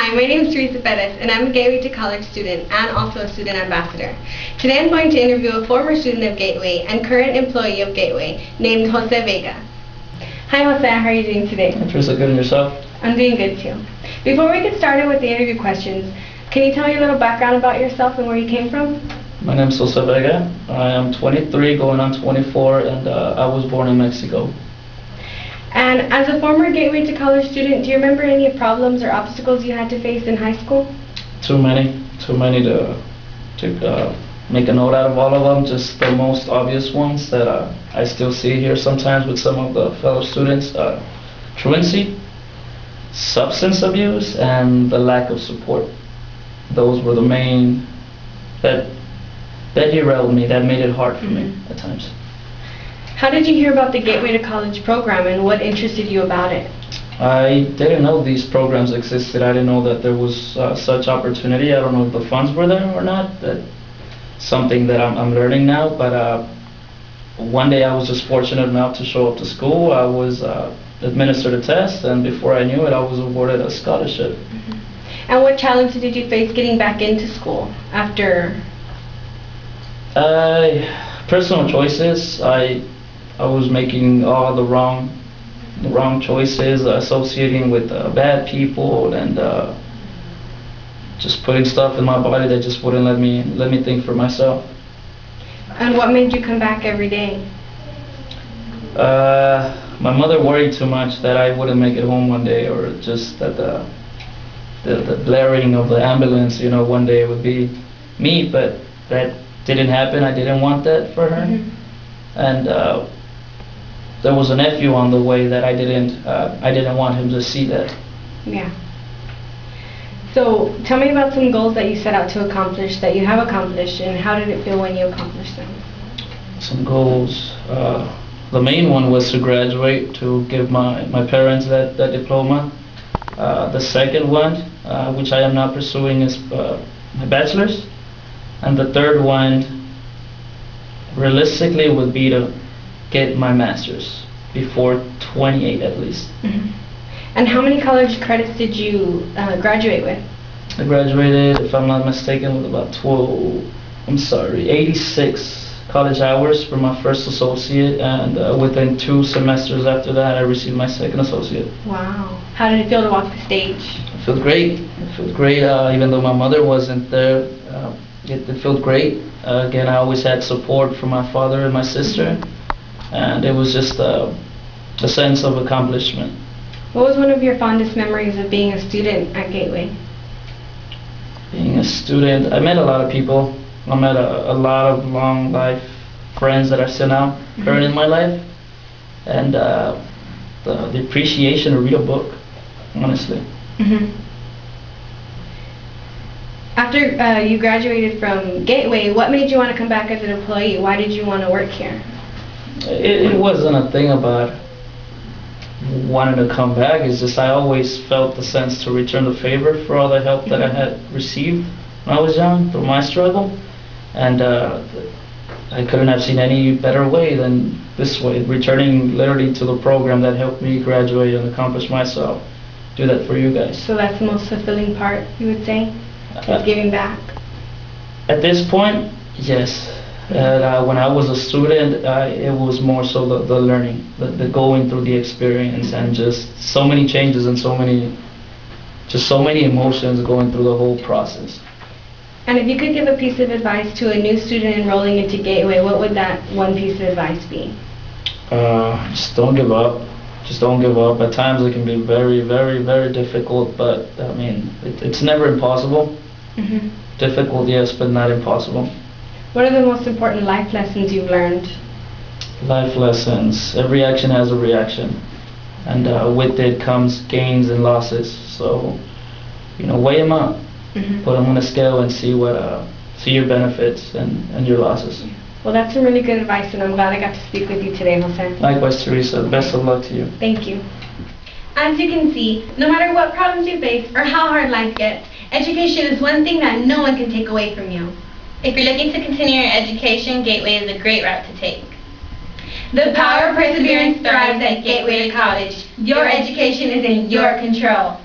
Hi, my name is Teresa Perez, and I'm a Gateway to College student and also a student ambassador. Today I'm going to interview a former student of Gateway and current employee of Gateway named Jose Vega. Hi Jose, how are you doing today? Teresa, good, and yourself? I'm doing good too. Before we get started with the interview questions, can you tell me a little background about yourself and where you came from? My name is Jose Vega. I am 23, going on 24, and I was born in Mexico. And as a former Gateway to College student, do you remember any problems or obstacles you had to face in high school? Too many to make a note out of all of them. Just the most obvious ones that I still see here sometimes with some of the fellow students: truancy, substance abuse, and the lack of support. Those were the main that derailed me, that made it hard for me at times. How did you hear about the Gateway to College program and what interested you about it? I didn't know these programs existed. I didn't know that there was such opportunity. I don't know if the funds were there or not. That's something that I'm learning now. But one day I was just fortunate enough to show up to school. I was administered a test, and before I knew it, I was awarded a scholarship. And what challenges did you face getting back into school after? Personal choices. I was making all the wrong choices, associating with bad people, and just putting stuff in my body that just wouldn't let me think for myself. And what made you come back every day? My mother worried too much that I wouldn't make it home one day, or just that the blaring of the ambulance, one day it would be me. But that didn't happen. I didn't want that for her. And there was a nephew on the way that I didn't want him to see that. Yeah. So tell me about some goals that you set out to accomplish, that you have accomplished, and how did it feel when you accomplished them? Some goals. The main one was to graduate, to give my parents that diploma. The second one, which I am now pursuing, is my bachelor's. And the third one, realistically, would be to get my master's before 28 at least. And how many college credits did you graduate with? I graduated, if I'm not mistaken, with about 86 college hours for my first associate, and within 2 semesters after that I received my second associate. Wow. How did it feel to walk the stage? It felt great. It felt great, even though my mother wasn't there. It felt great. Again, I always had support from my father and my sister, and it was just a sense of accomplishment. What was one of your fondest memories of being a student at Gateway? Being a student, I met a lot of people. I met a lot of long life friends that are still now current in my life, and the appreciation to read a book, honestly. After you graduated from Gateway, what made you want to come back as an employee? Why did you want to work here? It wasn't a thing about wanting to come back. It's just I always felt the sense to return the favor for all the help that I had received when I was young through my struggle. And I couldn't have seen any better way than this way, returning literally to the program that helped me graduate and accomplish myself. Do that for you guys. So that's the most fulfilling part, you would say? Is giving back? At this point, yes. When I was a student, it was more so the learning, the going through the experience, and just so many changes and so many emotions going through the whole process. And if you could give a piece of advice to a new student enrolling into Gateway, what would that one piece of advice be? Just don't give up. Just don't give up. At times it can be very, very, very difficult, but I mean, it's never impossible. Difficult, yes, but not impossible. What are the most important life lessons you've learned? Life lessons. Every action has a reaction, and with it comes gains and losses. So, weigh them up, put them on a scale, and see your benefits and your losses. Well, that's some really good advice, and I'm glad I got to speak with you today, Jose. Likewise, Teresa. Best of luck to you. Thank you. As you can see, no matter what problems you face or how hard life gets, education is one thing that no one can take away from you. If you're looking to continue your education, Gateway is a great route to take. The power of perseverance thrives at Gateway to College. Your education is in your control.